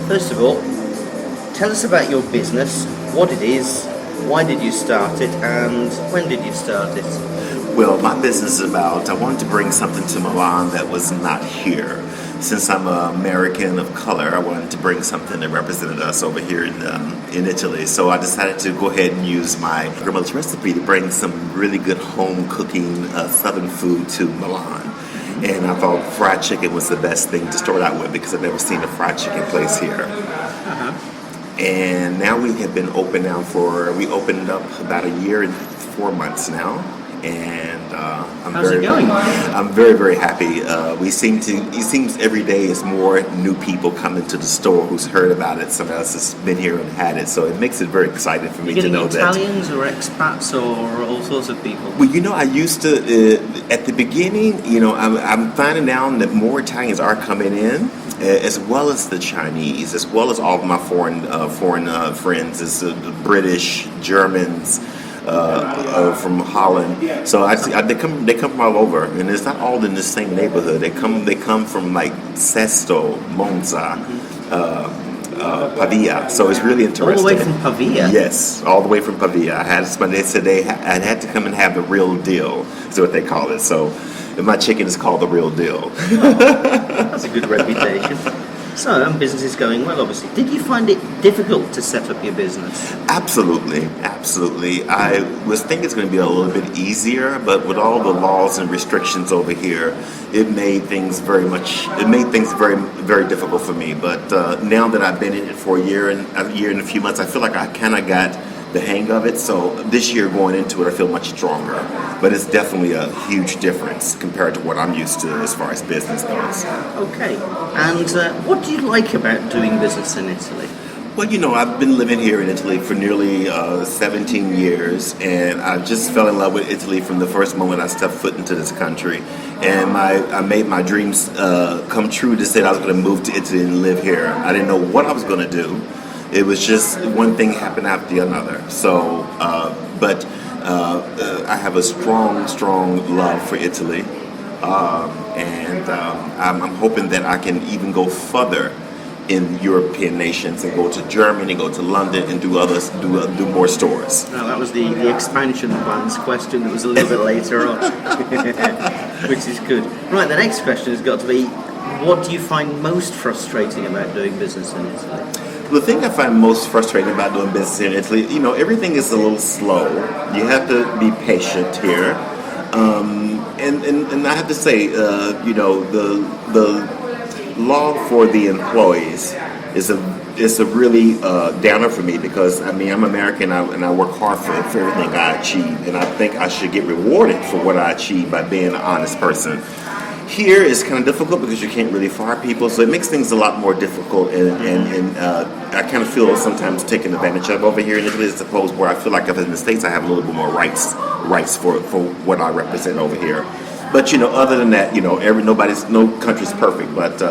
First of all, tell us about your business, what it is, why did you start it, and when did you start it? Well, my business is about, I wanted to bring something to Milan that was not here. Since I'm an American of color, I wanted to bring something that represented us over here in Italy. So I decided to go ahead and use my grandmother's recipe to bring some really good home cooking Southern food to Milan. And I thought fried chicken was the best thing to start out with because I've never seen a fried chicken place here. And now we have been open now we opened up about a year and 4 months now. And How's it going? I'm very, very happy. It seems every day is more new people coming to the store who's heard about it. Somebody else has been here and had it, so it makes it very exciting for me to know that. Italians or expats or all sorts of people? Well, I used to at the beginning. I'm finding out that more Italians are coming in, as well as the Chinese, as well as all of my foreign friends, as the British, Germans. From Holland, so they come from all over, and it's not all in the same neighborhood. They come from like Sesto, Monza, Pavia. So it's really interesting. All the way from Pavia. Yes, all the way from Pavia. They said I had to come and have the real deal. Is what they call it. So my chicken is called the real deal. That's a good reputation. So, business is going well, obviously. Did you find it difficult to set up your business? Absolutely. I was thinking it's going to be a little bit easier, but with all the laws and restrictions over here, it made things very, very difficult for me. But now that I've been in it for a year and a few months, I feel like I kind of got the hang of it. So this year going into it, I feel much stronger. But it's definitely a huge difference compared to what I'm used to as far as business goes. Okay. And what do you like about doing business in Italy? Well, I've been living here in Italy for nearly 17 years, and I just fell in love with Italy from the first moment I stepped foot into this country. And I made my dreams come true to say that I was going to move to Italy and live here. I didn't know what I was going to do. It was just one thing happened after another. So, but I have a strong love for Italy, and I'm hoping that I can even go further in European nations and go to Germany, go to London, and do more stores. Well, that was the expansion plans question that was a little bit later on, which is good. Right, the next question has got to be, what do you find most frustrating about doing business in Italy? The thing I find most frustrating about doing business in Italy, everything is a little slow. You have to be patient here, and I have to say, the law for the employees is a really downer for me because I'm American and I work hard for everything I achieve, and I think I should get rewarded for what I achieve by being an honest person. Here it's kind of difficult because you can't really fire people, so it makes things a lot more difficult, and I kind of feel sometimes taken advantage of over here in Italy, as opposed where I feel like if in the States I have a little bit more rights for what I represent over here. But other than that, no country's perfect, but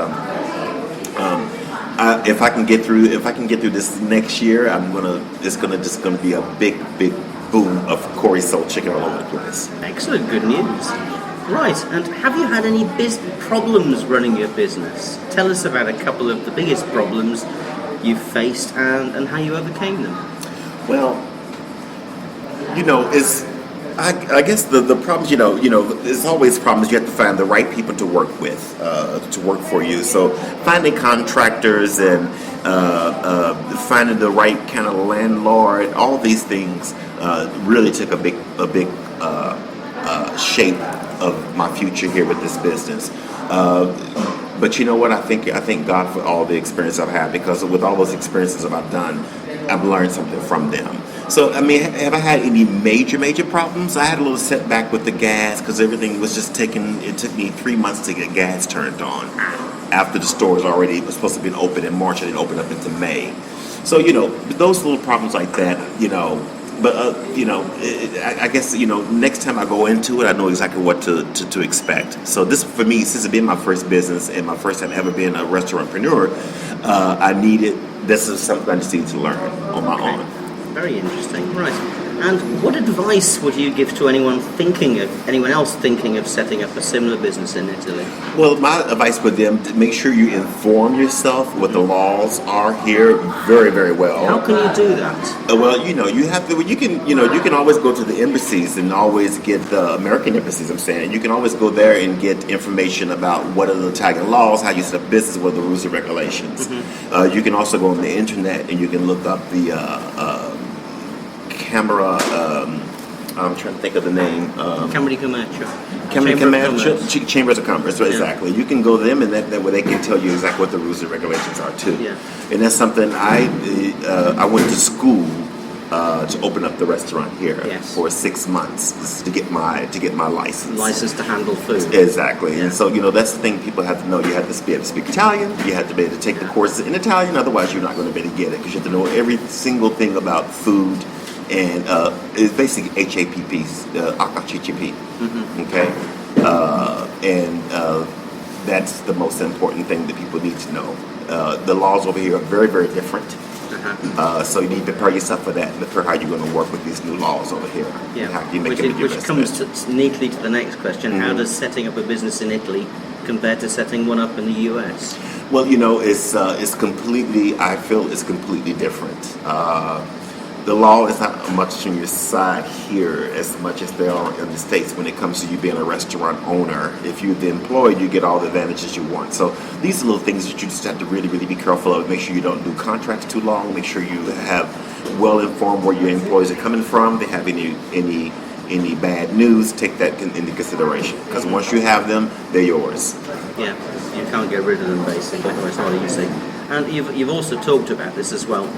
if I can get through this next year, it's gonna be a big boom of Cory sold chicken all over the place. Excellent, good news. Right, and have you had any problems running your business? Tell us about a couple of the biggest problems you've faced and how you overcame them. Well, I guess the problems, there's always problems. You have to find the right people to work with, to work for you. So finding contractors and finding the right kind of landlord, all these things really took a big shape of my future here with this business. But you know what? I thank God for all the experience I've had, because with all those experiences that I've done, I've learned something from them. So, have I had any major problems? I had a little setback with the gas because everything was just it took me 3 months to get gas turned on after the store was supposed to be open in March and it opened up into May. So, those little problems like that, but I guess next time I go into it, I know exactly what to expect. So this, for me, since it's been my first business and my first time ever being a restaurateur, this is something I just need to learn on my own. Very interesting. Right. And what advice would you give to anyone else thinking of setting up a similar business in Italy? Well, my advice for them, to make sure you inform yourself what the laws are here very, very well. How can you do that? Well, you have to. You can always go to the embassies and always get the American embassies. I'm saying you can always go there and get information about what are the Italian laws, how you set up business, what are the rules and regulations. You can also go on the internet and you can look up the camera. I'm trying to think of the name. Camera di Commercio. Chambers of Commerce. Right, exactly. You can go to them, and that way they can tell you exactly what the rules and regulations are too. Yeah. And that's something I went to school to open up the restaurant here for 6 months to get my license. License to handle food. Exactly. Yeah. And so that's the thing people have to know. You have to be able to speak Italian. You have to be able to take the courses in Italian. Otherwise, you're not going to be able to get it because you have to know every single thing about food. And it's basically HAPP, HACCP. Okay, and that's the most important thing that people need to know. The laws over here are very, very different. So you need to prepare yourself for that and prepare how you're going to work with these new laws over here. Yeah, How you make which comes neatly to the next question. How does setting up a business in Italy compare to setting one up in the US? Well, it's completely, I feel it's completely different. The law is not much on your side here as much as they are in the States when it comes to you being a restaurant owner. If you're the employee, you get all the advantages you want. So these are little things that you just have to really, really be careful of. Make sure you don't do contracts too long. Make sure you have well informed where your employees are coming from. They have any bad news, take that into consideration. Because once you have them, they're yours. Yeah, you can't get rid of them basically. It's not easy. And you've also talked about this as well.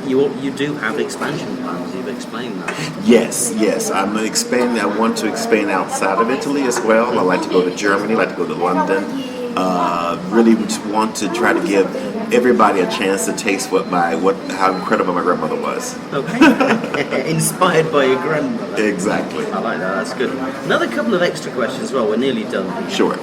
You do have expansion plans. You've explained that. Yes. I'm expanding. I want to expand outside of Italy as well. I like to go to Germany. I like to go to London. Really just want to try to give everybody a chance to taste how incredible my grandmother was. Okay. Inspired by your grandmother. Exactly. I like that. That's good. Another couple of extra questions as well. We're nearly done here. Sure.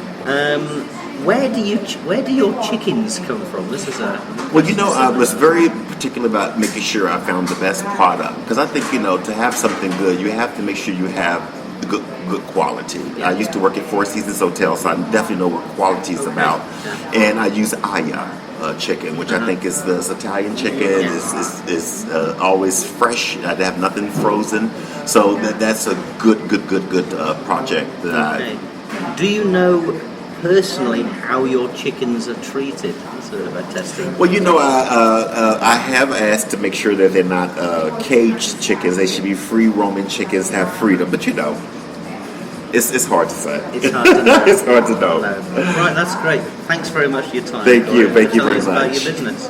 Where do your chickens come from? This is a... Well, I was very particular about making sure I found the best product because I think to have something good, you have to make sure you have the good quality. Yeah. I used to work at Four Seasons Hotel, so I definitely know what quality is about. Yeah. And I use Aya chicken, which I think is this Italian chicken. Is always fresh. I have nothing frozen, so that's a good project. Do you know personally how your chickens are treated sort of by testing? Well, I have asked to make sure that they're not caged chickens. They should be free roaming chickens, have freedom. But it's hard to say. It's hard to know. It's hard to know. Right, that's great. Thanks very much for your time. Thank you very about much. your business.